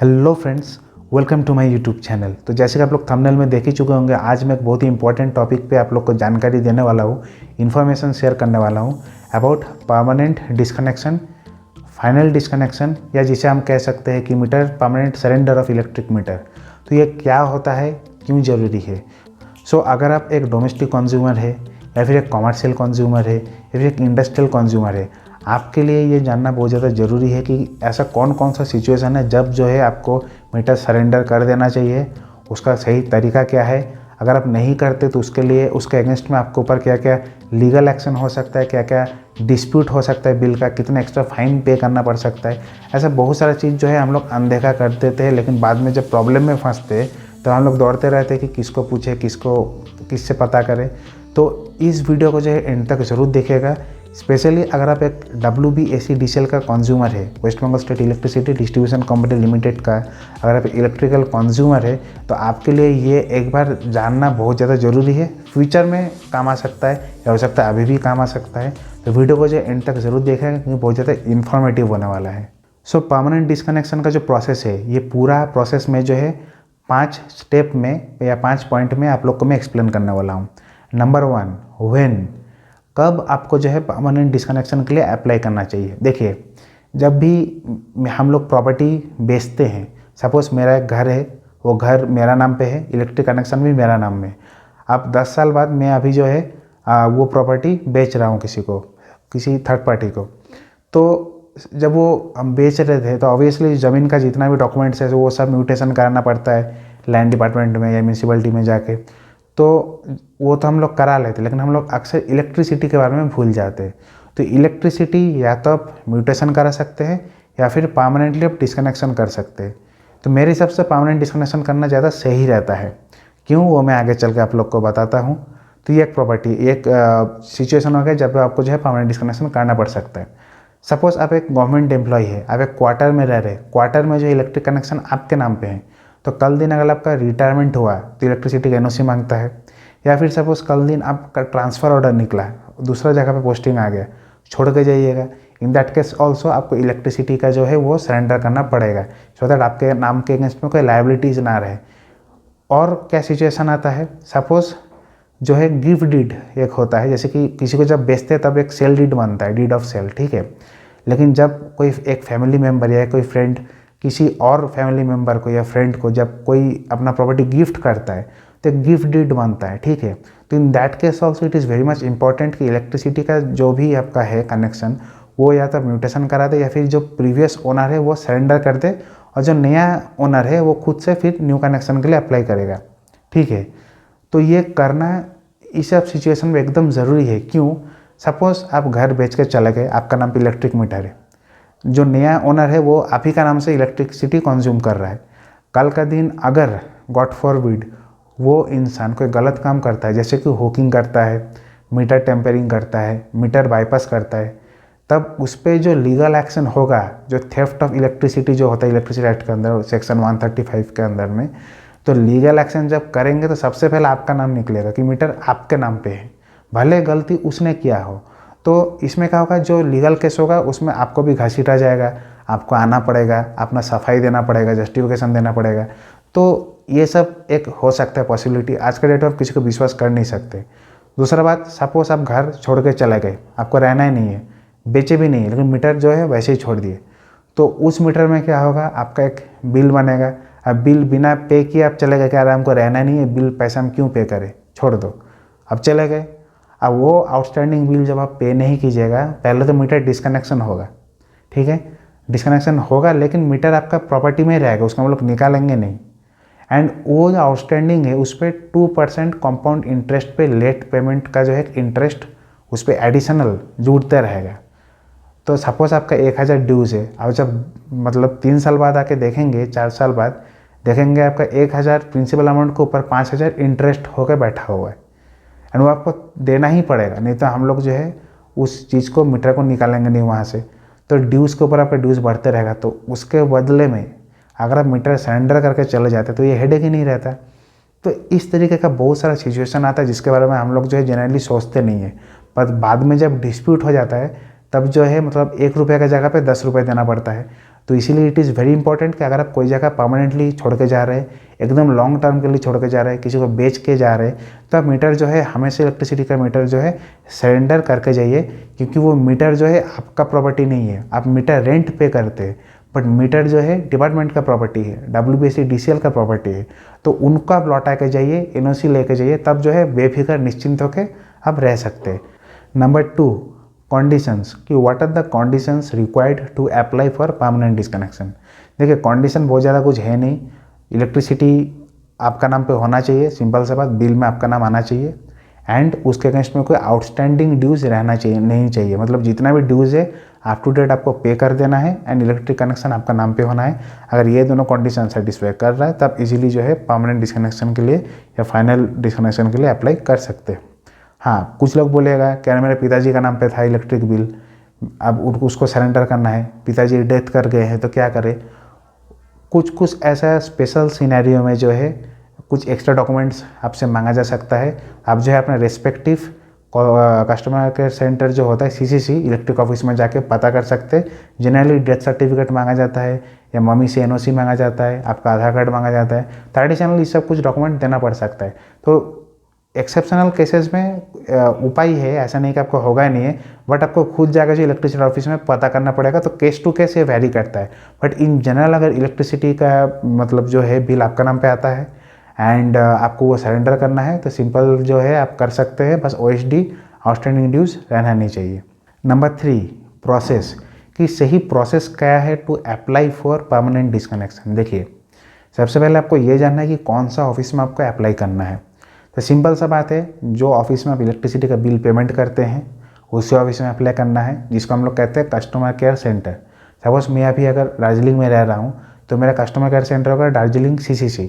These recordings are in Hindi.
Hello friends, welcome to my YouTube channel. तो जैसे कि आप लोग थंबनेल में देख ही चुके होंगे, आज मैं एक बहुत ही इंपॉर्टेंट टॉपिक पे आप लोग को जानकारी देने वाला हूँ, इन्फॉर्मेशन शेयर करने वाला हूँ about permanent disconnection, final disconnection, या जिसे हम कह सकते हैं कि meter permanent surrender of electric meter. तो ये क्या होता है, क्यों ज़रूरी है? अगर आप एक डोमेस्टिक कंज्यूमर है, या फिर एक कॉमर्शियल कंज्यूमर है, या फिर एक इंडस्ट्रियल कंज्यूमर है, आपके लिए ये जानना बहुत ज़्यादा ज़रूरी है कि ऐसा कौन कौन सा सिचुएशन है जब जो है आपको मीटर सरेंडर कर देना चाहिए, उसका सही तरीका क्या है। अगर आप नहीं करते तो उसके लिए, उसके अगेंस्ट में आपके ऊपर क्या क्या लीगल एक्शन हो सकता है, क्या क्या डिस्प्यूट हो सकता है, बिल का कितना एक्स्ट्रा फाइन पे करना पड़ सकता है। ऐसा बहुत सारा चीज़ जो है हम लोग अनदेखा कर देते हैं, लेकिन बाद में जब प्रॉब्लम में फंसते हैं तो हम लोग दौड़ते रहते हैं कि किसको पूछे, किससे पता करें। तो इस वीडियो को जो है एंड तक ज़रूर देखिएगा। स्पेशली अगर आप एक WBACDCL का कंज्यूमर है, West Bengal State Electricity Distribution Company Limited का, अगर आप इलेक्ट्रिकल कंज्यूमर है तो आपके लिए ये एक बार जानना बहुत ज़्यादा ज़रूरी है। फ्यूचर में काम आ सकता है, या हो सकता है अभी भी काम आ सकता है। तो वीडियो को जो एंड तक ज़रूर देखेंगे क्योंकि बहुत ज़्यादा इन्फॉर्मेटिव होने वाला है। परमानेंट डिस्कनेक्शन का जो प्रोसेस है, ये पूरा प्रोसेस में जो है 5 स्टेप में या 5 पॉइंट में आप लोग को मैं एक्सप्लेन करने वाला हूँ। नंबर 1, व्हेन, कब आपको जो है परमानेंट डिस्कनेक्शन के लिए अप्लाई करना चाहिए। देखिए, जब भी हम लोग प्रॉपर्टी बेचते हैं, सपोज़ मेरा एक घर है, वो घर मेरा नाम पे है, इलेक्ट्रिक कनेक्शन भी मेरा नाम में है। अब 10 साल बाद मैं अभी जो है वो प्रॉपर्टी बेच रहा हूँ किसी थर्ड पार्टी को। तो जब वो हम बेच रहे थे तो ऑब्वियसली ज़मीन का जितना भी डॉक्यूमेंट्स है वो सब म्यूटेशन कराना पड़ता है लैंड डिपार्टमेंट में या म्यूनसिपलिटी में जाके। तो वो तो हम लोग करा लेते, लेकिन हम लोग अक्सर इलेक्ट्रिसिटी के बारे में भूल जाते हैं। तो इलेक्ट्रिसिटी या तो आप म्यूटेशन करा सकते हैं या फिर परमानेंटली आप डिस्कनेक्शन कर सकते हैं। तो मेरे हिसाब से परमानेंट डिस्कनेक्शन करना ज़्यादा सही रहता है। क्यों, वो मैं आगे चल के आप लोग को बताता हूँ। तो ये एक सिचुएशन हो गया जब आपको जो है परमानेंट डिस्कनेक्शन करना पड़ सकता है। सपोज़ आप एक गवर्नमेंट एम्प्लॉय है, आप एक क्वार्टर में रह रहे, क्वार्टर में जो इलेक्ट्रिक कनेक्शन आपके नाम पे है, तो कल दिन अगर आपका रिटायरमेंट हुआ तो इलेक्ट्रिसिटी का NOC मांगता है। या फिर सपोज़ कल दिन आपका ट्रांसफ़र ऑर्डर निकला, दूसरा जगह पे पोस्टिंग आ गया, छोड़ के जाइएगा, इन दैट केस ऑल्सो आपको इलेक्ट्रिसिटी का जो है वो सरेंडर करना पड़ेगा, सो दैट आपके नाम के अगेंस्ट में कोई लायबिलिटीज़ ना रहे। और क्या सिचुएशन आता है, सपोज़ जो है गिफ्ट डीड एक होता है, जैसे कि किसी को जब बेचते हैं तब एक सेल डीड बनता है, डीड ऑफ सेल, ठीक है। लेकिन जब कोई एक फैमिली मेम्बर या कोई फ्रेंड किसी और फैमिली मेम्बर को या फ्रेंड को जब कोई अपना प्रॉपर्टी गिफ्ट करता है तो एक गिफ्ट डीड बनता है, ठीक है। तो in that case also it is very much important कि इलेक्ट्रिसिटी का जो भी आपका है कनेक्शन, वो या तो म्यूटेशन करा दे या फिर जो प्रीवियस ओनर है वो सरेंडर कर दे, और जो नया ओनर है वो खुद से फिर न्यू कनेक्शन के लिए अप्लाई करेगा, ठीक है। तो ये करना इस सब सिचुएशन में एकदम ज़रूरी है। क्यों, सपोज़ आप घर बेच के चले गए, आपका नाम पे इलेक्ट्रिक मीटर है, जो नया ओनर है वो आप ही का नाम से इलेक्ट्रिसिटी कंज्यूम कर रहा है। कल का दिन अगर गॉड फॉरबिड वो इंसान कोई गलत काम करता है, जैसे कि होकिंग करता है, मीटर टेम्परिंग करता है, मीटर बाईपास करता है, तब उस पर जो लीगल एक्शन होगा, जो थेफ्ट ऑफ इलेक्ट्रिसिटी जो होता है इलेक्ट्रिसिटी एक्ट के अंदर सेक्शन 135 के अंदर में, तो लीगल एक्शन जब करेंगे तो सबसे पहले आपका नाम निकलेगा कि मीटर आपके नाम पे है, भले गलती उसने किया हो। तो इसमें क्या होगा, जो लीगल केस होगा उसमें आपको भी घसीटा जाएगा, आपको आना पड़ेगा, अपना सफाई देना पड़ेगा, जस्टिफिकेशन देना पड़ेगा। तो ये सब एक हो सकता है पॉसिबिलिटी। आज के डेट में आप किसी को विश्वास कर नहीं सकते। दूसरा बात, सपोज आप घर छोड़ के चले गए, आपको रहना ही नहीं है, बेचे भी नहीं है, लेकिन मीटर जो है वैसे ही छोड़ दिए, तो उस मीटर में क्या होगा, आपका एक बिल बनेगा। अब बिल बिना पे किए आप चले गए, क्या रहा हमको रहना नहीं है, बिल पैसा हम क्यों पे करें, छोड़ दो, अब चले गए। अब वो आउटस्टैंडिंग बिल जब आप पे नहीं कीजिएगा, पहले तो मीटर डिस्कनेक्शन होगा, ठीक है, डिस्कनेक्शन होगा, लेकिन मीटर आपका प्रॉपर्टी में रहेगा, उसको हम लोग निकालेंगे नहीं। एंड वो जो आउटस्टैंडिंग है उस पर 2% कंपाउंड इंटरेस्ट पे लेट पेमेंट का जो है इंटरेस्ट उस पर एडिशनल जुड़ते रहेगा। तो सपोज़ आपका 1000 ड्यूज़ है, अब जब मतलब 3 साल बाद आके देखेंगे, 4 साल बाद देखेंगे, आपका 1000 प्रिंसिपल अमाउंट के ऊपर 5000 इंटरेस्ट होकर बैठा हुआ है, एंड वो आपको देना ही पड़ेगा, नहीं तो हम लोग जो है उस चीज़ को, मीटर को निकालेंगे नहीं वहाँ से। तो ड्यूज़ के ऊपर आपका ड्यूज़ बढ़ते रहेगा, तो उसके बदले में अगर आप मीटर सरेंडर करके चले जाते तो ये हेडेक ही नहीं रहता। तो इस तरीके का बहुत सारा सिचुएशन आता है जिसके बारे में हम लोग जो है जनरली सोचते नहीं है, पर बाद में जब डिस्प्यूट हो जाता है तब जो है मतलब 1 रुपये का जगह पे 10 रुपये देना पड़ता है। तो इसीलिए इट इज़ वेरी इंपॉर्टेंट कि अगर आप कोई जगह परमानेंटली छोड़ के जा रहे हैं, एकदम लॉन्ग टर्म के लिए छोड़ के जा रहे हैं, किसी को बेच के जा रहे हैं, तो आप मीटर जो है हमेशा इलेक्ट्रिसिटी का मीटर जो है सरेंडर करके जाइए, क्योंकि वो मीटर जो है आपका प्रॉपर्टी नहीं है, आप मीटर रेंट पे करते हैं, बट मीटर जो है डिपार्टमेंट का प्रॉपर्टी है, WBSE DCL का प्रॉपर्टी है। तो उनको आप लौटा के जाइए, NOC लेके जाइए, तब जो है बेफिक्र निश्चिंत होकर आप रह सकते हैं। नंबर 2, कंडीशंस, कि what are the conditions required to apply for permanent disconnection. देखिए कंडीशन बहुत ज़्यादा कुछ है नहीं, इलेक्ट्रिसिटी आपका नाम पे होना चाहिए, सिंपल सा बात, बिल में आपका नाम आना चाहिए, एंड उसके अगेंस्ट में कोई आउटस्टैंडिंग ड्यूज़ रहना चाहिए नहीं चाहिए, मतलब जितना भी ड्यूज़ है अप टू डेट आपको पे कर देना है, एंड इलेक्ट्रिक कनेक्शन आपका नाम पे होना है। अगर ये दोनों कंडीशन सेटिस्फाई कर रहा है तब इजीली जो है परमानेंट डिस्कनेक्शन के लिए या फाइनल डिस्कनेक्शन के लिए अप्लाई कर सकते हैं। हाँ, कुछ लोग बोलेगा क्या मेरे पिताजी का नाम पे था इलेक्ट्रिक बिल, अब उसको सरेंडर करना है, पिताजी डेथ कर गए हैं तो क्या करें। कुछ ऐसा स्पेशल सिनेरियो में जो है कुछ एक्स्ट्रा डॉक्यूमेंट्स आपसे मांगा जा सकता है। आप जो है अपने रेस्पेक्टिव कस्टमर केयर सेंटर जो होता है CCC इलेक्ट्रिक ऑफिस में जाके पता कर सकते हैं। जनरली डेथ सर्टिफिकेट मांगा जाता है या मम्मी से NOC मांगा जाता है, आपका आधार कार्ड मांगा जाता है, ट्रेडिशनली ये सब कुछ डॉक्यूमेंट देना पड़ सकता है। तो एक्सेप्शनल केसेस में उपाय है, ऐसा नहीं कि आपको होगा ही नहीं है, बट आपको खुद जाकर जो इलेक्ट्रिसिटी ऑफिस में पता करना पड़ेगा। तो केस टू केस ये वैरी करता है, बट इन जनरल अगर इलेक्ट्रिसिटी का मतलब जो है बिल आपका नाम पे आता है एंड आपको वो सरेंडर करना है तो सिंपल जो है आप कर सकते हैं, बस OSD आउटस्टैंडिंग ड्यूज रहना नहीं चाहिए। नंबर 3, प्रोसेस, कि सही प्रोसेस क्या है to apply for permanent disconnection. देखिए सबसे पहले आपको ये जानना है कि कौन सा ऑफिस में आपको अप्लाई करना है। तो सिंपल सा बात है, जो ऑफिस में आप इलेक्ट्रिसिटी का बिल पेमेंट करते हैं उसी ऑफिस में अप्लाई करना है, जिसको हम लोग कहते हैं कस्टमर केयर सेंटर। सपोज मैं अभी अगर दार्जिलिंग में रह रहा हूँ तो मेरा कस्टमर केयर सेंटर होगा Darjeeling CCC,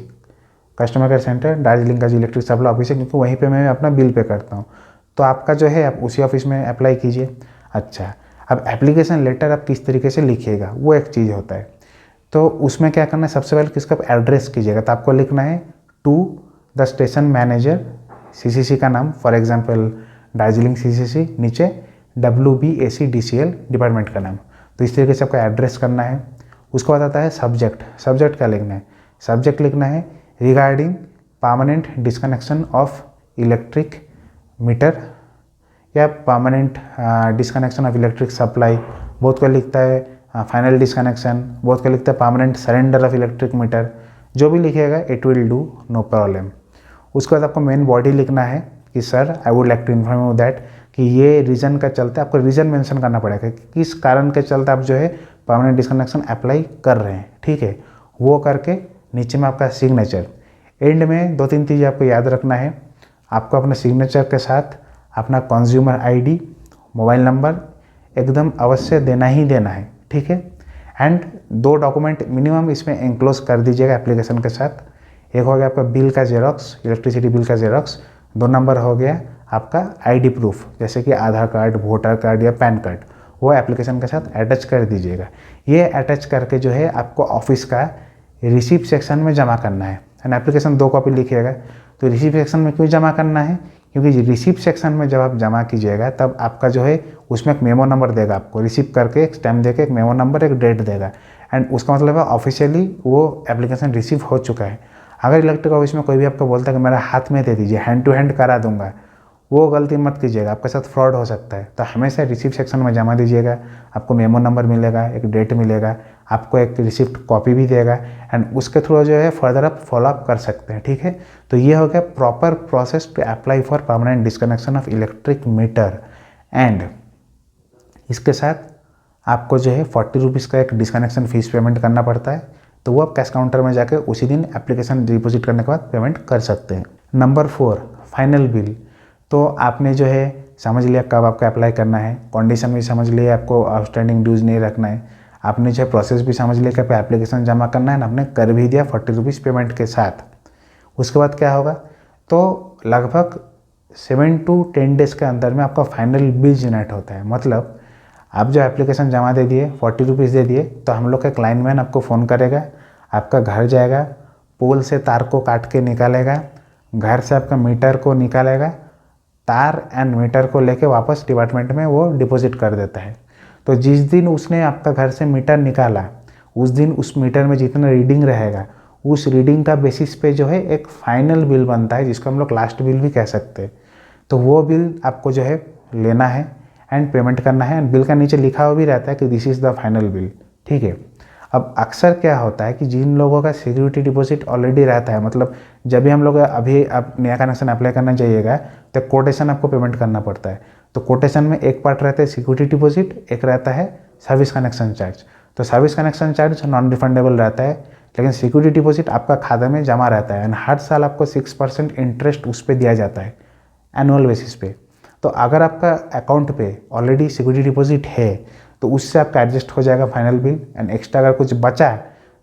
customer care centre Darjeeling का जो इलेक्ट्रिक सप्लाई ऑफिस है, क्योंकि वहीं पे मैं अपना बिल पे करता हूँ। तो आपका जो है आप उसी ऑफिस में अप्लाई कीजिए। अच्छा, अब एप्लीकेशन लेटर आप किस तरीके से लिखिएगा वो एक चीज़ होता है। तो उसमें क्या करना है, सबसे पहले किसका एड्रेस कीजिएगा, तो आपको लिखना है to the station manager CCC का नाम, फॉर एग्जांपल दार्जिलिंग CCC, नीचे WBSE DCL डिपार्टमेंट का नाम। तो इस तरीके से आपको एड्रेस करना है। उसके बाद आता है सब्जेक्ट क्या लिखना है, सब्जेक्ट लिखना है regarding permanent disconnection of electric meter या permanent disconnection of electric supply. बहुत को लिखता है फाइनल डिस्कनेक्शन, बहुत को लिखता है permanent surrender of electric meter. जो भी लिखिएगा it will do, no problem. उसके बाद आपको मेन बॉडी लिखना है कि sir I would like to inform you that, कि ये रीज़न का चलते आपको रीज़न मेंशन करना पड़ेगा कि किस कारण के चलते आप जो है परमानेंट डिस्कनेक्शन अप्लाई कर रहे हैं, ठीक है। वो करके नीचे में आपका सिग्नेचर। एंड में 2-3 चीज़ें आपको याद रखना है, आपको अपने सिग्नेचर के साथ अपना कंज्यूमर ID, मोबाइल नंबर एकदम अवश्य देना ही देना है, ठीक है। एंड 2 डॉक्यूमेंट मिनिमम इसमें एंक्लोज कर दीजिएगा एप्लीकेशन के साथ। एक हो गया आपका बिल का जेरोक्स, इलेक्ट्रिसिटी बिल का जेरोक्स। 2 नंबर हो गया आपका ID प्रूफ, जैसे कि आधार कार्ड, वोटर कार्ड या पैन कार्ड, वो एप्लीकेशन के साथ अटैच कर दीजिएगा। ये अटैच करके जो है आपको ऑफिस का रिसीप्ट सेक्शन में जमा करना है। एंड एप्लीकेशन 2 कॉपी लिखिएगा। तो रिसीप्ट सेक्शन में क्यों जमा करना है, क्योंकि रिसीप्ट सेक्शन में जब आप जमा कीजिएगा तब आपका जो है उसमें एक मेमो नंबर देगा, आपको रिसीव करके एक स्टैम्प देके एक मेमो नंबर, एक डेट देगा। एंड उसका मतलब है ऑफिशियली वो एप्लीकेशन रिसीव हो चुका है। अगर इलेक्ट्रिक ऑफिस में कोई भी आपको बोलता है कि मेरा हाथ में दे दीजिए, हैंड टू हैंड करा दूंगा, वो गलती मत कीजिएगा, आपके साथ फ्रॉड हो सकता है। तो हमेशा रिसीप्ट सेक्शन में जमा दीजिएगा, आपको मेमो नंबर मिलेगा, एक डेट मिलेगा, आपको एक रिसिप्ट कॉपी भी देगा, एंड उसके थ्रू जो है फर्दर आप फॉलोअप कर सकते हैं, ठीक है। तो ये हो गया proper process to apply for permanent disconnection of electric meter. And इसके साथ आपको जो है 40 रुपीज़ का एक डिस्कनेक्शन फीस पेमेंट करना पड़ता है, तो वो आप कैश काउंटर में जाकर उसी दिन एप्लीकेशन डिपॉजिट करने के बाद पेमेंट कर सकते हैं। Number 4, final bill. तो आपने जो है समझ लिया कब आपको अप्लाई करना है, कंडीशन भी समझ लिया, आपको आउटस्टैंडिंग ड्यूज नहीं रखना है, आपने जो है प्रोसेस भी समझ लिया कि आपको एप्लीकेशन जमा करना है ना, आपने कर भी दिया 40 रुपीज़ पेमेंट के साथ। उसके बाद क्या होगा, तो लगभग 7 to 10 डेज़ के अंदर में आपका फाइनल बिल जनरेट होता है। मतलब आप जो एप्लीकेशन जमा दे दिए, 40 रुपीज़ दे दिए, तो हम लोग का क्लाइंट मैन आपको फ़ोन करेगा, आपका घर जाएगा, पोल से तार को काट के निकालेगा, घर से आपका मीटर को निकालेगा, तार एंड मीटर को लेके वापस डिपार्टमेंट में वो डिपॉजिट कर देता है। तो जिस दिन उसने आपका घर से मीटर निकाला उस दिन उस मीटर में जितना रीडिंग रहेगा उस रीडिंग का बेसिस पे जो है एक फाइनल बिल बनता है, जिसको हम लोग लास्ट बिल भी कह सकते हैं। तो वो बिल आपको जो है लेना है एंड पेमेंट करना है, एंड बिल का नीचे लिखा हुआ भी रहता है कि this is the final bill, ठीक है। अब अक्सर क्या होता है कि जिन लोगों का सिक्योरिटी डिपॉजिट ऑलरेडी रहता है, मतलब जब भी हम लोग अभी आप नया कनेक्शन अप्लाई करना चाहिएगा तो कोटेशन आपको पेमेंट करना पड़ता है। तो कोटेशन में एक पार्ट रहता है सिक्योरिटी डिपॉजिट, एक रहता है सर्विस कनेक्शन चार्ज। तो service connection charge non refundable रहता है, लेकिन सिक्योरिटी डिपॉजिट आपका खाता में जमा रहता है एंड हर साल आपको 6% इंटरेस्ट उस पर दिया जाता है एनुअल बेसिस पे। तो अगर आपका अकाउंट पे ऑलरेडी सिक्योरिटी डिपॉजिट है तो उससे आपका एडजस्ट हो जाएगा फाइनल बिल, एंड एक्स्ट्रा अगर कुछ बचा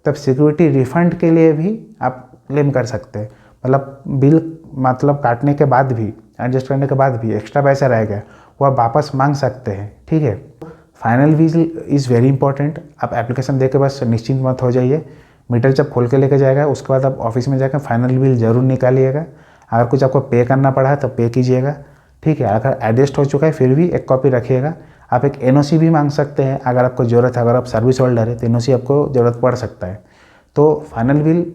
तब सिक्योरिटी रिफंड के लिए भी आप क्लेम कर सकते हैं। मतलब बिल मतलब काटने के बाद भी, एडजस्ट करने के बाद भी एक्स्ट्रा पैसा रहेगा वो आप वापस मांग सकते हैं, ठीक है। Final bill is very important. आप एप्लीकेशन दे के बस निश्चिंत मत हो जाइए। मीटर जब खोल के लेके जाएगा उसके बाद आप ऑफिस में जाकर फाइनल बिल ज़रूर निकालिएगा। अगर कुछ आपको पे करना पड़ा है तो पे कीजिएगा, ठीक है। अगर एडजस्ट हो चुका है फिर भी एक कॉपी रखिएगा। आप एक एनओसी भी मांग सकते हैं अगर आपको ज़रूरत है। अगर आप सर्विस होल्डर है तो एनओसी आपको ज़रूरत पड़ सकता है। तो फाइनल बिल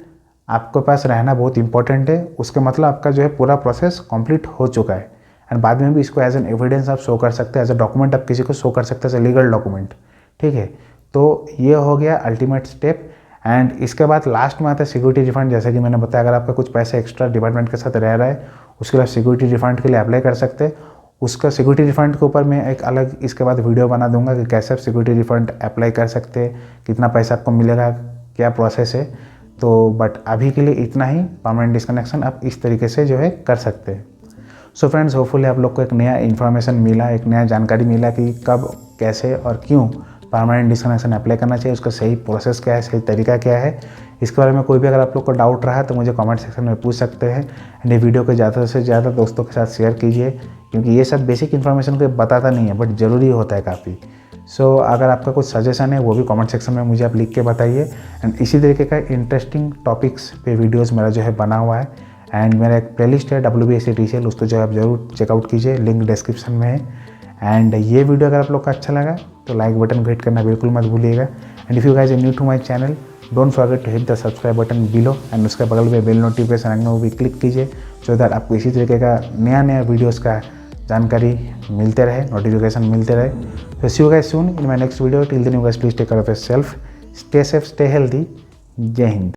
आपके पास रहना बहुत इंपॉर्टेंट है। उसका मतलब आपका जो है पूरा प्रोसेस कंप्लीट हो चुका है, एंड बाद में भी इसको एज एन एविडेंस आप शो कर सकते हैं, एज अ डॉक्यूमेंट आप किसी को शो कर सकते हैं, एज ए लीगल डॉक्यूमेंट, ठीक है। तो ये हो गया अल्टीमेट स्टेप। एंड इसके बाद लास्ट में आता है सिक्योरिटी रिफंड। जैसे कि मैंने बताया, अगर आपका कुछ पैसा एक्स्ट्रा डिपार्टमेंट के साथ रह रहा है उसके लिए सिक्योरिटी रिफंड के लिए अप्लाई कर सकते हैं। उसका सिक्योरिटी रिफंड के ऊपर मैं एक अलग इसके बाद वीडियो बना दूंगा कि कैसे आप सिक्योरिटी रिफंड अप्लाई कर सकते हैं, कितना पैसा आपको मिलेगा, क्या प्रोसेस है। तो बट अभी के लिए इतना ही। परमानेंट डिस्कनेक्शन आप इस तरीके से जो है कर सकते हैं। सो फ्रेंड्स, होपफुली आप लोग को एक नया इन्फॉर्मेशन मिला, एक नया जानकारी मिला कि कब, कैसे और क्यों परमानेंट डिस्कनेक्शन अप्लाई करना चाहिए, उसका सही प्रोसेस क्या है, सही तरीका क्या है। इसके बारे में कोई भी अगर आप लोग को डाउट रहा तो मुझे कमेंट सेक्शन में पूछ सकते हैं। एंड ये वीडियो को ज़्यादा से ज़्यादा दोस्तों के साथ शेयर कीजिए, क्योंकि ये सब बेसिक इन्फॉर्मेशन को बताता नहीं है बट ज़रूरी होता है काफ़ी। सो अगर आपका कुछ सजेशन है वो भी कमेंट सेक्शन में मुझे आप लिख के बताइए। एंड इसी तरीके का इंटरेस्टिंग टॉपिक्स पे वीडियोस मेरा जो है बना हुआ है, एंड मेरा एक प्लेलिस्ट है WBSc TCL, उसको जो है आप ज़रूर चेकआउट कीजिए, लिंक डिस्क्रिप्शन में है। एंड ये वीडियो अगर आप लोग का अच्छा लगा तो लाइक बटन को हिट करना बिल्कुल मत भूलिएगा। And if you guys are new to my channel, don't forget to hit the subscribe button below, and उसके बगल में बेल नोटिफिकेशन आइकन वो भी क्लिक कीजिए, सो दैट आपको इसी तरीके का नया वीडियोज़ का जानकारी मिलते रहे, नोटिफिकेशन मिलते रहे। तो see you guys soon in my next video. Till then you guys please take care of yourself, stay safe, stay healthy. जय हिंद।